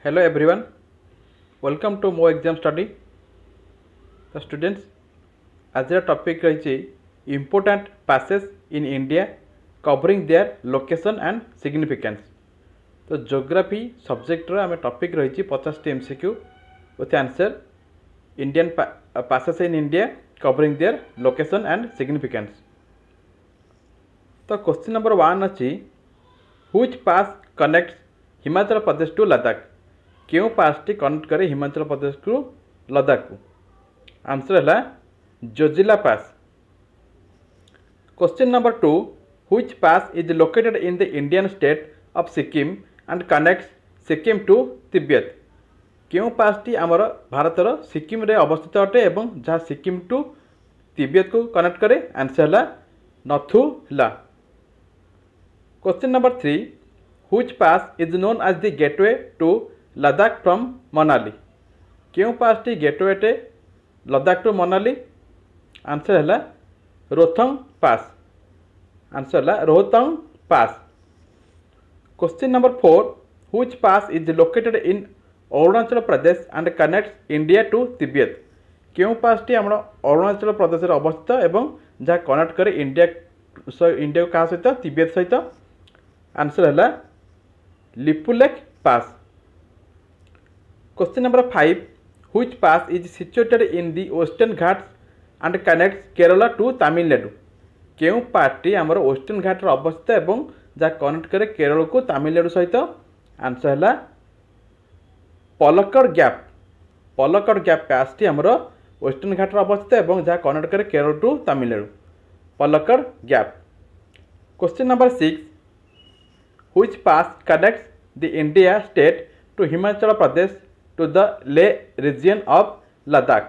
Hello everyone, welcome to Mo Exam Study. The students, as a topic रही important passes in India covering their location and significance. तो geography subject रो आमे topic रही 50 MCQ with answer Indian passes in India covering their location and significance. तो question number 1 अच्छी which pass connects Himachal Pradesh to Ladakh क्यों पासटी connect करे हिमाचल प्रदेश को लद्दाख को आंसर है Zojila pass. Question number 2 which pass is located in the Indian state of Sikkim and connects Sikkim to Tibet क्यों पासटी आमर भारतर सिक्किम रे अवस्थित अटे एवं जहाँ सिक्किम टू तिब्बत को कनेक्ट करे आंसर है Nathula. Question number 3 which pass is known as the gateway to Ladakh from Manali क्यों पासटी गेटवे टे लद्दाख टू मनाली आंसर है रोहतांग पास। आंसर है Rohtang pass. Question number 4 which pass is located in Arunachal Pradesh and connects India to Tibet क्यों पासटी आम अरुणाचल प्रदेश अवस्थित एवं जहाँ कनेक्ट करे इंडिया को क्या सहित तिब्बत सहित आंसर है Lipulekh pass. Question number 5 which pass is situated in the Western Ghats and connects Kerala to Tamil Nadu क्यों पार्टी आमर वेस्टर्न घाट अवस्थित एवं जहाँ कनेक्ट करे केरल को तमिलनाडु सहित आंसर है पलक्कड़ गैप। पलक्कड़ गैप पासटी आमर वेस्टर्न घाट अवस्थित एवं जहाँ कनेक्ट करे Kerala to Tamil Nadu Palakkad gap. Question number 6 which pass connects the India state to Himachal Pradesh to the Leh region of Ladakh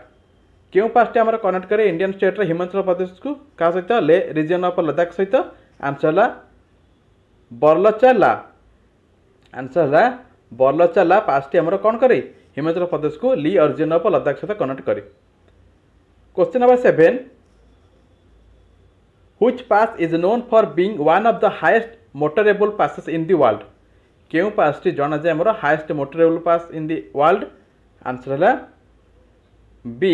क्यों पासटी आमर कनेक्ट करे इंडियन स्टेट रे हिमाचल प्रदेश को क्या सहित ले रीजन ऑफ लद्दाख सहित आंसर है बरलचा। आंसर है बरलचा पासटी आमर कौन करे हिमाचल प्रदेश को ली रीजन ऑफ लद्दाख सहित कनेक्ट करे। Question number 7 which pass is known for being one of the highest motorable passes in the world क्यों पासटी जना जाए आमर highest motorable pass in the world answer है बी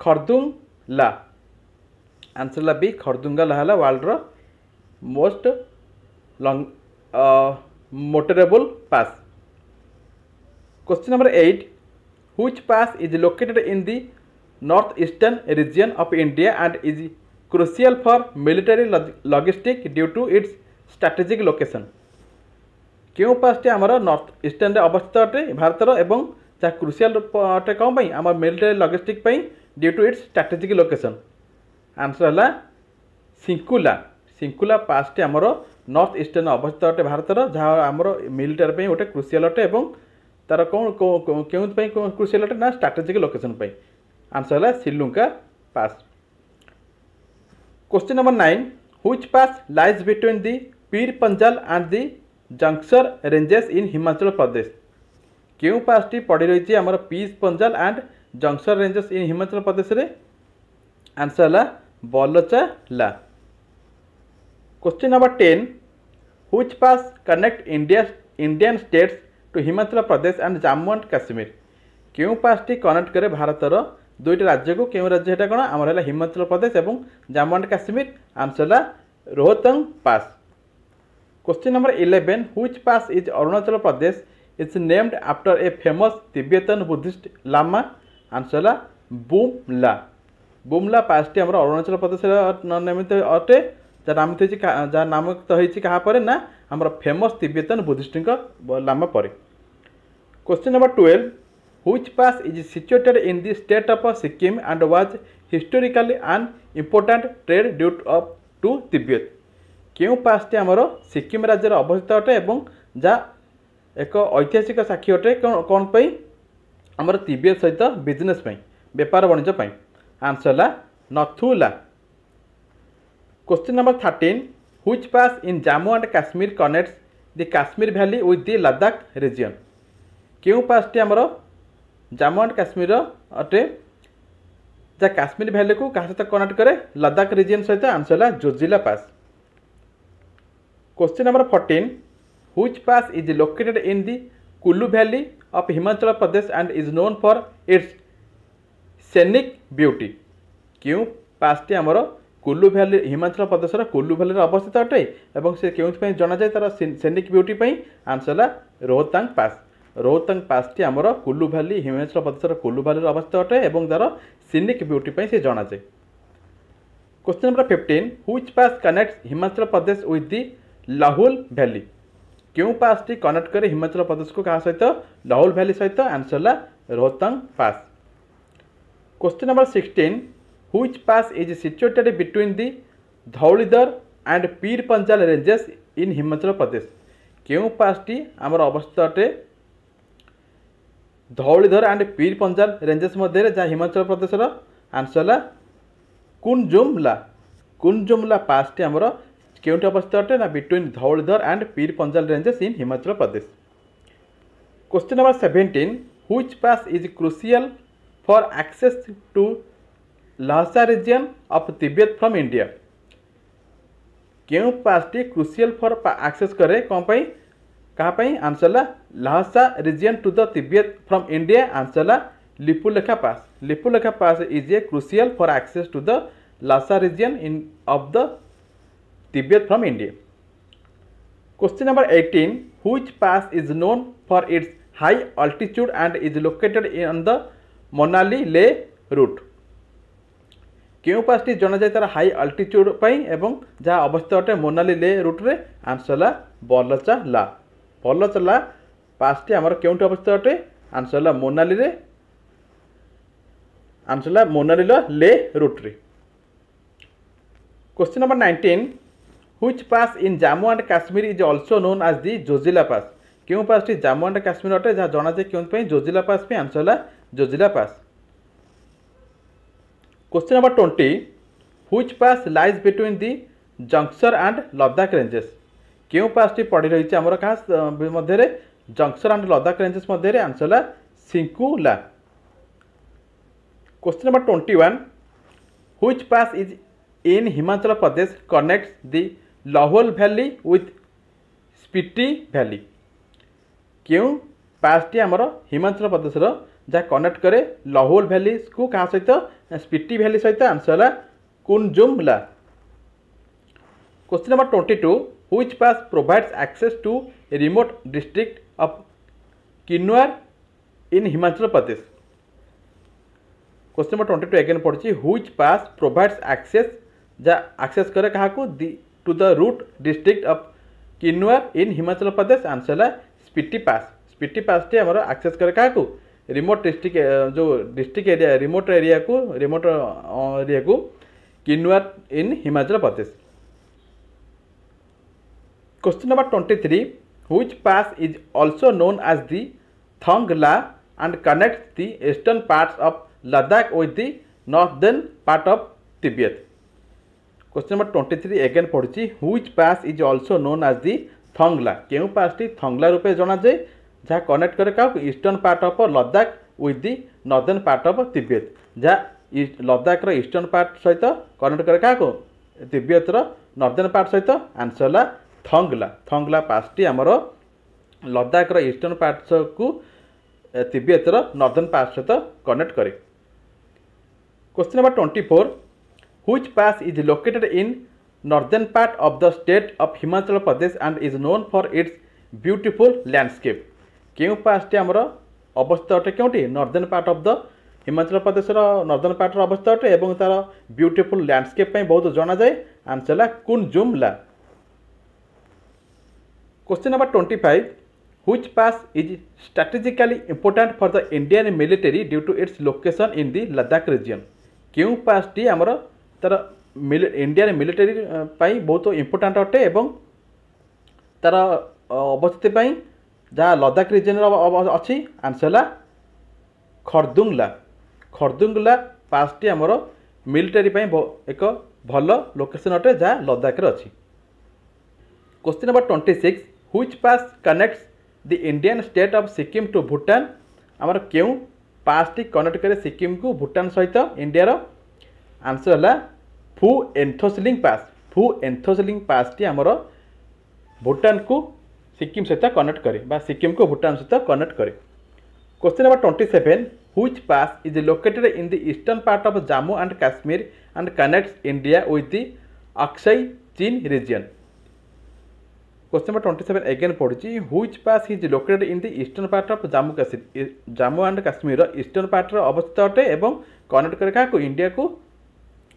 खरदुंगला। आंसर है बी खरदुंगला है वर्ल्ड रो most long motorable pass. Question number 8 which pass is located in the north eastern region of India and is crucial for military logistic due to its strategic location क्यों पासटी आमर north eastern रे अवस्थित अटे भारतर एवं जहाँ crucial अटे कौन पाई आम मिलिटरी लॉजिस्टिक पाई due to its strategic location answer है सिंकुला। सिंकुला पासटी आमर नॉर्थ ईस्टर्न अवस्थित अटे भारतर जहाँ आमर मिलिटरी पाई गोटे क्रुशियल अटे एवं तार कौन क्यों क्रुशियल अटे ना स्ट्रैटेजिक लोकेशन पाई आंसर है Sri Lanka pass. Question number 9 which pass lies between the Pir Panjal and the Zanskar ranges in Himachal Pradesh क्यों पासटी पड़ी रही आमर Pir Panjal and Zanskar ranges in Himachal Pradesh रे आंसर है Baralacha. Question number 10 which pass connect Indian states to Himachal Pradesh and Jammu and Kashmir क्यों पासटी कनेक्ट करे भारतर दुईट राज्य को क्यों राज्य है कौन आमर है हिमाचल प्रदेश एवं जम्मू एंड काश्मीर आंसर है Rohtang pass. Question number 11 which pass is Arunachal Pradesh is named after a famous Tibetan Buddhist lama answer है बुमला। बुमला पासटी आमर अरुणाचल प्रदेश नामित अटे जहाँ नामित होती क्या ना आमर फेमस तिब्बतन बुद्धिस्ट लामा पर। Question number 12 which pass is situated in the state of Sikkim and was historically an important trade due to Tibet क्यों पासटी आमर सिक्किम राज्य अवस्थित अटे एवं जहाँ एक ऐतिहासिक साक्षी अटे कौन पाई आमर तिब्बत सहित बिजनेस बेपार वाणिज्य आंसर है Nathula. Question number 13 which pass in Jammu and Kashmir connects the Kashmir valley with the Ladakh region क्यों पासटी आमर जम्मू एंड काश्मीर अटे जहाँ काश्मीर वैली को क्या सहित कनेक्ट करे लद्दाख रीजन सहित आंसर है Zojila pass. Question number 14 which pass is located in the Kullu valley of Himachal Pradesh and is known for its scenic beauty. क्यों पासटी आमर कुल्लू वैली हिमाचल प्रदेश कुल्लू वैली अवस्थित अटे और से क्यों जना जाए तार सेनिक ब्यूटी आंसर है रोहतांग पास। रोहतांग पासटी आमर कुल्लू वैली हिमाचल प्रदेश कुल्लू वैली अवस्थित अटे और तार सीनिक ब्यूटी से जना जाए। Question number 15 which pass connects Himachal Pradesh with the Lahaul valley. क्यों पासटी कनेक्ट करे हिमाचल प्रदेश को क्या सहित लाहौल वैली सहित आंसर है Rohtang pass. Question number 16 which pass is situated between the Dhauladhar and Pir Panjal ranges in Himachal Pradesh. क्यों पासटी आमर अवस्थित अटे धौलीधर एंड पीर पंजाल रेंजेस मध्य जहाँ हिमाचल प्रदेश आंसर है कुनजुमला। कुनजुमला पासटी आमर क्योंटी अवस्थित अटे ना between Dhauladhar and Pir Panjal ranges in Himachal Pradesh. Question number 17 which pass is crucial for access to Lhasa region of Tibet from India. क्यों पासटी क्रुशियल फॉर एक्सेस करे कौन पाई कहाँ आंसर है Lhasa region to the Tibet from India answer है Lipulekha pass. Lipulekha pass is a crucial for access to the Lhasa region in of the Tibet from India. Question number 18 which pass is known for its high altitude and is located in the Manali Leh route. क्यों पासटी जना जाए तार high altitude एवं जहाँ अवस्थित अटे Monali Leh route रे आंसर है बलचाला। बलचाला पासटी आमर क्योंटी अवस्थित अटे आंसर है मोनाली रे आंसर है मोनाली ले रूट रे। Question number 19 which pass in Jammu and Kashmir is also known as the Zojila pass. क्यों पासटी जम्मू एंड काश्मीर अटे जहाँ जना जाए क्यों जोजिला पास पे आंसर है Zojila pass. Question number 20 which pass lies between the Zanskar and Ladakh ranges. क्यों पासटी पड़ी रही है आमर क्या मध्य जंक्सर एंड लद्दाख रेंजेस मध्य आंसर है Shinkula. Question number 21 which pass is in Himachal Pradesh connects the Lahaul valley with Spiti valley. क्यों पासटी आमर हिमाचल प्रदेश जहाँ कनेक्ट करे लाहौल वैली को क्या सहित स्पीति वैली सहित आंसर है Kunzumla. Question number 22 which pass provides access to remote district of Kinnaur in Himachal Pradesh. Question number 22 again पढ़ी व्हिच पास प्रोवाइड्स एक्सेस जहाँ एक्सेस करे क्या to the route district of Kinnaur in Himachal Pradesh answer है स्पीति पास। स्पीति पास टी आमर एक्सेस करे क्या रिमोट डिस्ट्रिक्ट जो डिस्ट्रिक्ट एरिया रिमोट एरिया को Kinnaur in Himachal Pradesh. Question number 23 which pass is also known as the Thongla and connects the eastern parts of Ladakh with the northern part of Tibet. Question number 23 again पढ़ी which pass is also known as the Thongla. क्यों पासटी थोंगला रूपे जना जाए जहाँ connect करे क्या eastern part of Ladakh with the northern part of Tibet जहाँ Ladakh eastern part सहित कनेक्ट करे क्या तिब्बत नॉर्दर्न पार्ट सहित आंसर है थोंगला। थोंगला पासटी आमर लद्दाख ईस्टर्न पार्ट को तिब्बत नॉर्दर्न पार्ट सहित कनेक्ट करे। Question number 24 which pass is located in northern part of the state of Himachal Pradesh and is known for it's beautiful landscape. क्यों पासटी आमर अवस्थित अटे Kyonti northern part of the Himachal Pradesh northern part अवस्थित अटे और तार ब्यूटीफुल लैंडस्केप बहुत जना जाए आंसर है Kunzumla. Question number 25 which pass is strategically important for the Indian military due to its location in the Ladakh region. क्यों पासटी आमर तार इंडियन मिलिटरी बहुत इंपोर्टाट अटे और तार अवस्थित जहाँ लद्दाख रीजन अच्छी आंसर है खरदुंगला। खरदुंगला पासटी आमर मिलिटरी एक भल लोकेशन अटे जहाँ लद्दाख अच्छी। Question number 26 which pass connects the Indian state of Sikkim to Bhutan. आमर क्यों पासटी कनेक्ट करे सिक्किम को भूटान सहित इंडियार आंसर है फू एंथोसलिंग पास। फू एंथोसलिंग पासटी आमर भूटान को सिक्किम सहित कनेक्ट करे बा सिक्किम को भूटान सहित कनेक्ट करे। Question number 27 which pass is located in the eastern part of Jammu and Kashmir and connects India with the Aksai Chin region. Question number 27 again पढ़ुची which pass is located in the eastern part of Jammu and Kashmir eastern part अवस्थित अटे एवं connect करे क्या India को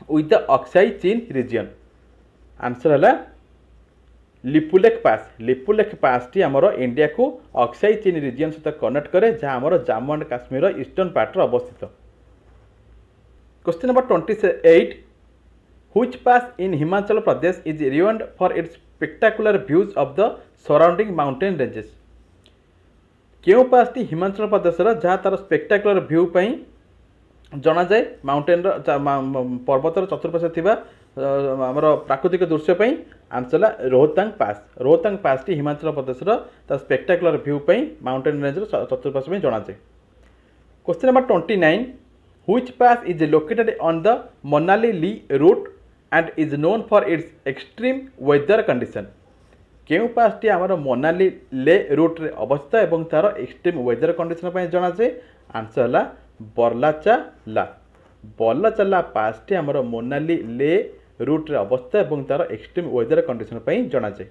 with the Aksai Chin region. Answer है Lipulekh pass. Lipulekh pass टी आमर इंडिया को अक्साई चीन रीजन सहित कनेक्ट करे जहाँ आमर Jammu and Kashmir eastern part अवस्थित। Question number 28 which pass in Himachal Pradesh is renowned for its spectacular views of the surrounding mountain ranges. क्यों पास टी हिमाचल प्रदेश जहाँ तार स्पेक्टाकुलर व्यू पई जना जाए माउंटेन पर्वतर चतुर्पार्श्वे थिबा आमर प्राकृतिक दृश्य पई। आंसर है रोहतांग पास। रोहतांग पास टी हिमाचल प्रदेश तार स्पेक्टाकुलर व्यू पई माउंटेन रेंज चतुर्पार्श्वे जना जाए। Question number 29 which pass is located on the Manali Leh route and is known for its extreme weather condition. क्यों पास टी आमर मनाली ले रूट रे अवस्थित एवं तार एक्सट्रीम वेदर कंडीशन पई जना जाए। आंसर है बर्लाचाला। बर्लाचाला पास टी आमर मनाली ले रूट रे अवस्थित एवं तार एक्सट्रीम वेदर कंडीशन पई जना जाए।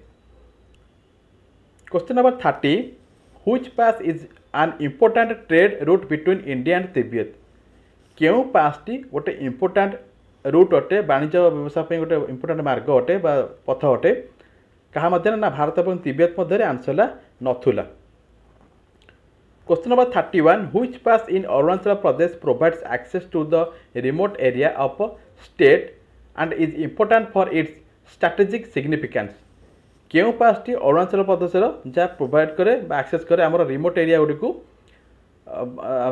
Question number 30 which pass is an important trade route between India and Tibet. क्यों पास टी गोटे इम्पोर्टेंट रूट अटे वाणिज्य व्यवसाय गोटे इम्पोर्टेंट मार्ग अटे पथ अटे क्या मध्य ना भारत और तिब्बत मध्य। आंसर है Nathula. Question number 31 which pass in Arunachal Pradesh provides access to the remote area of state and is important for its strategic significance. क्यों पास टी अरुणाचल प्रदेश जहाँ प्रोवाइड करे एक्सेस करे आमर रिमोट एरिया गुड़ी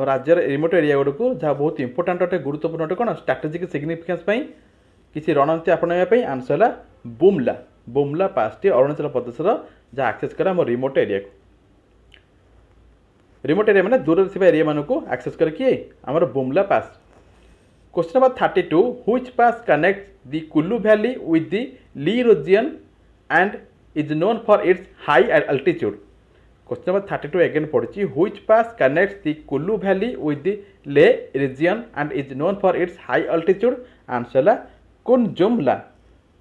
राज्य रिमोट एरिया गुड़ी जहाँ बहुत इंपोर्टाट अटे गुरुत्वपूर्ण अटे कौन स्ट्रैटेजिक सिग्निफिकेंस किसी रणनीति आपणाइबा। आंसर है बुमला। बुमला पास टी अरुणाचल प्रदेश जहाँ एक्सेस करे आम रिमोट एरिया को। रिमोट एरिया माने दूर थी एरिया मान को एक्सेस करे किए आमर Bumla pass. Question number 32 which pass connect the Kullu valley with the Leh region and is known for its high altitude. Question number 32 again पढ़ी which pass connect the Kullu valley with the Leh region and is known for its high altitude. Answer है कुनजुमला।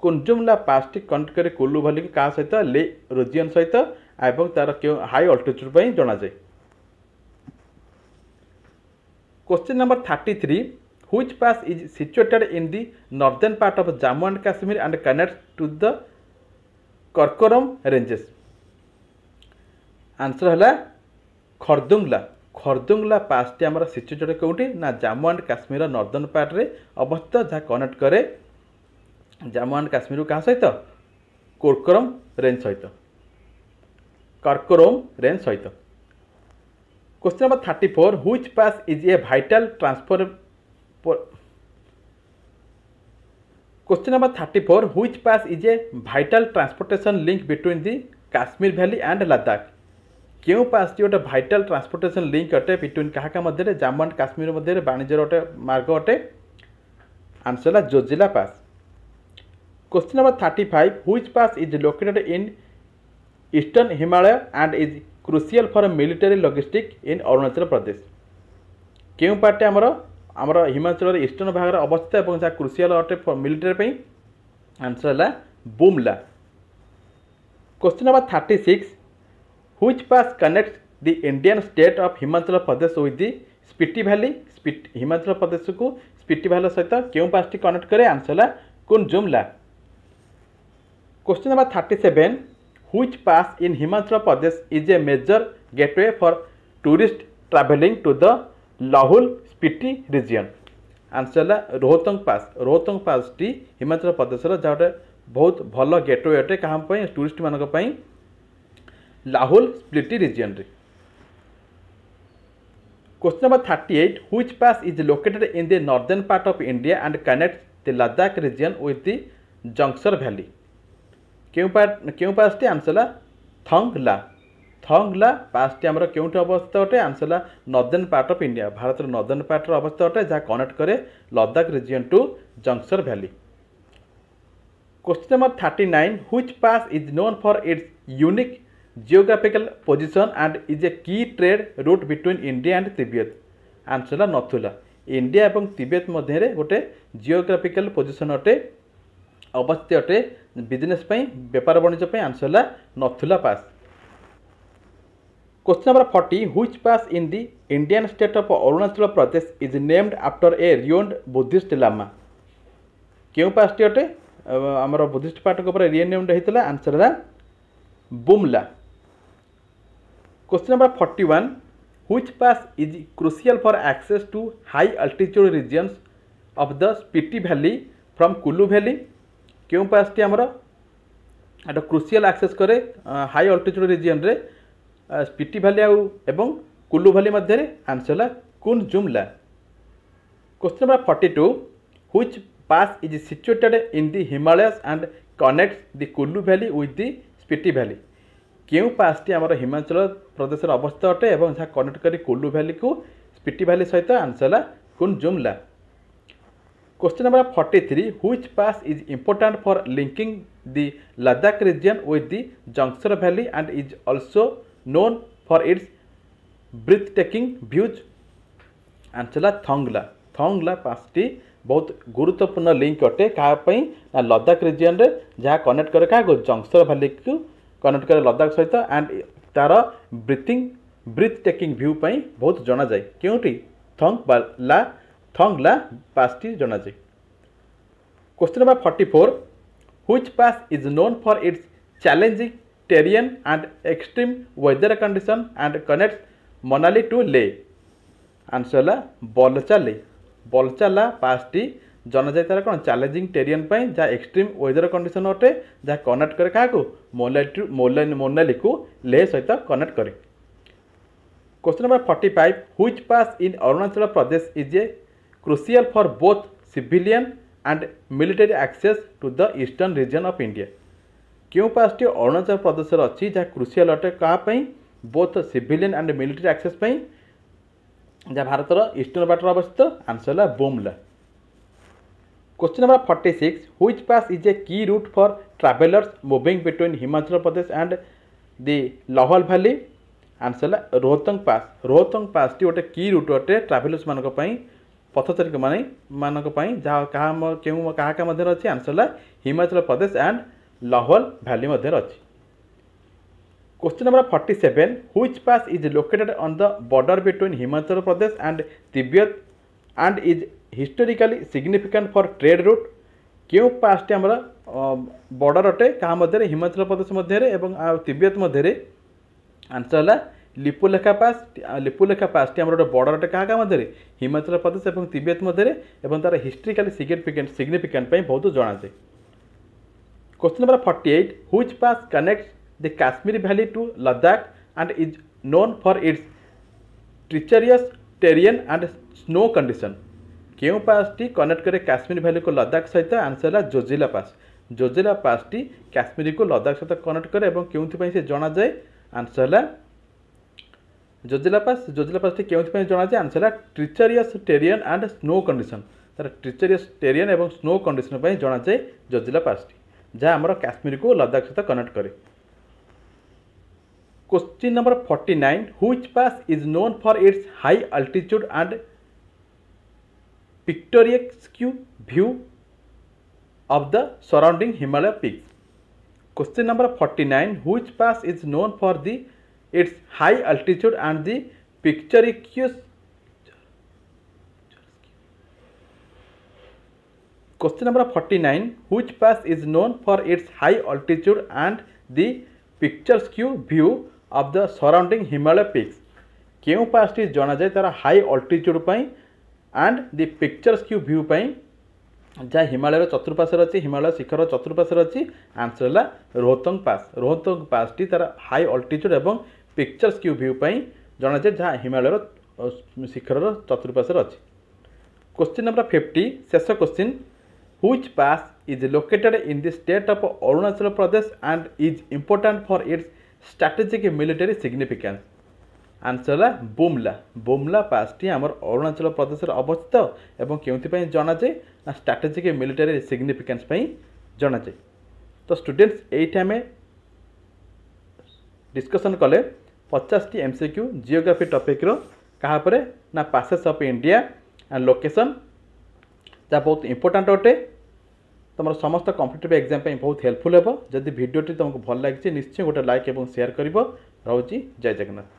कुनजुमला पास टी connect करे Kullu valley की क्या सहित ले reason सहित एवं तार क्यों हाई अल्टीट्यूड पर जना जाए। Question number 33 which pass is situated in the northern part of Jammu and Kashmir and connect to the Karakoram ranges. Answer है खरदुंगला। खरदुंगला पास टी आमर सिचुएटेड कौटी ना Jammu and Kashmir northern part रे अवस्थित जहाँ कनेक्ट करे जम्मू एंड काश्मीर क्या सहित कोरकोरम रेंज सहित करकोरम रेंज सहित। Question number 34 which pass is a vital transfer. Question number 34 which pass is a vital transportation link between the Kashmir valley and Ladakh. क्यों पास टी गोटे वाइटल ट्रांसपोर्टेशन लिंक अटे बिटवीन क्या मध्य जम्मू एंड काश्मीर मध्य वाणिज्य अटे मार्ग अटे। आंसर है Zojila pass. Question number 35 which pass is located in eastern Himalaya and is crucial for military logistic इन अरुणाचल प्रदेश। क्यों पार्ट आमर आमर हिमाचल ईस्टर्न भाग अवस्थित और जहाँ क्रुशियल अटे मिलिटरी। आंसर है Bumla. Question number 36 which pass connect the Indian state of Himachal Pradesh with the Spiti valley. Himachal Pradesh को स्पीति वैली सहित क्यों पास टी कनेक्ट करे। आंसर है Kunzumla. Question number 37 which pass in Himachal Pradesh is a major gateway for tourist travelling to the Lahaul Spiti region. Answer है Rohtang pass. Rohtang pass टी हिमाचल प्रदेश जहाँ गोटे बहुत भल गेटवे अटे क्या टूरिस्ट मानी लाहौल स्पीति रीजन रे। Question number 38 which pass is located in the northern part of India and connect the Ladakh region with the Zanskar valley. क्यों पास टी। आंसर है थंगला। थंगला पास टी आमर क्यों अवस्थित अटे। आंसर है northern part of India Bharat northern part अवस्थित अटे जहाँ कनेक्ट करे Ladakh region to Zanskar valley. Question number 39 which pass is known for its unique geographical position and is a key trade route between India and Tibet? Answer है नथुला। India एवं तिब्बत मध्य गोटे geographical position अटे अवस्थित अटे बिजनेस बेपार वाणिज्य आंसर है Nathula pass. Question number 40 which pass in the Indian state of Arunachal Pradesh is named after a renowned Buddhist lama? क्यों पास अटे आमर बुद्धिस्ट पार्ट के रिनेम्ड होता आंसर है Bumla. Question number 41 which pass is crucial for access to high altitude regions of the Spiti valley from Kullu valley? क्यों pass टी आमर एटा क्रुशियल एक्सेस करे हाई अल्टीट्यूड रीजन रे स्पीटी वैली एवं कुल्लू वैली मध्य आंसर है Kunzumla. Question number 42 which pass is situated in the Himalayas and connects the Kullu valley with the Spiti valley? क्यों पास टी आमर हिमाचल प्रदेश अवस्थित अटे और जहाँ कनेक्ट करी कुल्लू वैली को स्पीटी वैली सहित आंसर है Kunzumla. Question number 43 which pass is important for linking the Ladakh region with the Zanskar valley and is also known for its breathtaking views? Answer है थोंगला। थोंगला पास टी बहुत गुरुत्वपूर्ण लिंक अटे क्या ना लद्दाख रीजन रे जहाँ कनेक्ट करे क्या जंक्सर वैली को कनेक्ट करे लद्दाख सहित एंड तार ब्रीथ टेकिंग व्यू बहुत जना जाए क्योंकि थोंगला पास टी जना जाए। Question number 44 which pass is known for its challenging terrain and extreme weather condition and connects Manali to Leh? Answer है बलचाले। बलचाला पास टी जना जाए तार कौन चैलेंजिंग टेरियन जहाँ एक्सट्रीम वेदर कंडीशन अटे जहाँ कनेक्ट करे क्या मोनाली को लेह सहित कनेक्ट करे। Question number 45 which pass in Arunachal Pradesh is a crucial for both civilian and military access to the eastern region of India? क्यों पास टी अरुणाचल प्रदेश अच्छी जहाँ क्रुशियल अटे क्या both civilian and military access जहाँ भारतर ईस्टर्न बाटर अवस्थित आंसर है Bumla. Question number 46 which pass is a key route for travellers moving between Himachal Pradesh and the Lahaul valley? Answer है रोहतंग पास। रोहतंग पास टी गोटे की रूट अटे ट्रैवलर्स पथचारिक मानी जहाँ क्या मध्य अच्छी आंसर है हिमाचल प्रदेश एंड लाहौल वैली मध्य अच्छी। Question number 47 which pass is located on the border between Himachal Pradesh and Tibet and is historically significant for trade route? क्यों पास टी आमर बॉर्डर अटे क्या मध्य हिमाचल प्रदेश मध्य तिब्बत मध्य आंसर है लिपुलेखा पास। लिपुलेखा पास टी आमर गोटे बॉर्डर अटे क्या मध्य हिमाचल प्रदेश और तिब्बत मध्य तार हिस्टोरिकली सिग्निफिकेंट बहुत जना जाए। Question number 48 which pass connects the Kashmir valley to Ladakh and is known for its treacherous terrain and snow condition? क्यों पास टी कनेक्ट करे काश्मीर वैली को लद्दाख सहित आंसर है जोजिला पास। जोजिला पास टी काश्मीर को लद्दाख सहित कनेक्ट करे क्यों से जना जाए आंसर है जोजिला पास। जोजिला पास टी क्यों जना जाए आंसर है ट्रीचरियस टेरियन एंड स्नो कंडीशन तार ट्रीचरियस टेरियन और स्नो कंडीशन जना जाए जोजिला पास टी जहाँ आमर काश्मीर को लद्दाख सहित कनेक्ट करे। Question number 49 which pass is known for its high altitude and picturesque view of the surrounding Himalaya peaks? Question number 49 which pass is known for its high altitude and the picturesque? Question number 49 which pass is known for its high altitude and the picturesque view of the surrounding Himalaya peaks? क्यों pass टी जना जाए तार high altitude and the picturesque view जहाँ हिमालय चतुर्पार्श्व अच्छी हिमालय शिखर चतुर्पार्श्व अच्छी answer है Rohtang pass. Rohtang pass T तार हाई अल्टीट्यूड एवं पिक्चर्स्क व्यू जना जाए जहाँ हिमालय शिखर चतुर्पार्श्व अच्छी। क्वेश्चन नंबर 50 शेष question which pass is located in the state of Arunachal Pradesh and is important for its strategic military significance? Answer है बुमला। बुमला पास टी आमर अरुणाचल प्रदेश अवस्थित एवं क्यों जना जाए ना स्ट्रैटेजिक मिलिटरी सिग्निफिकेंस जना जाए। तो स्टूडेंट्स ये आम डिस्कसन कले 50 टी MCQ जियोग्राफी टॉपिक रो कहा परे ना passes of India and location जा बहुत इंपोर्टेंट अटे तुम समस्त कॉम्पिटिटिव एग्जाम पे बहुत हेल्पफुल हे। जदि वीडियोटी तुमको भल लगी निश्चय गोटे लाइक और शेयर कर। रोची जय जगन्नाथ।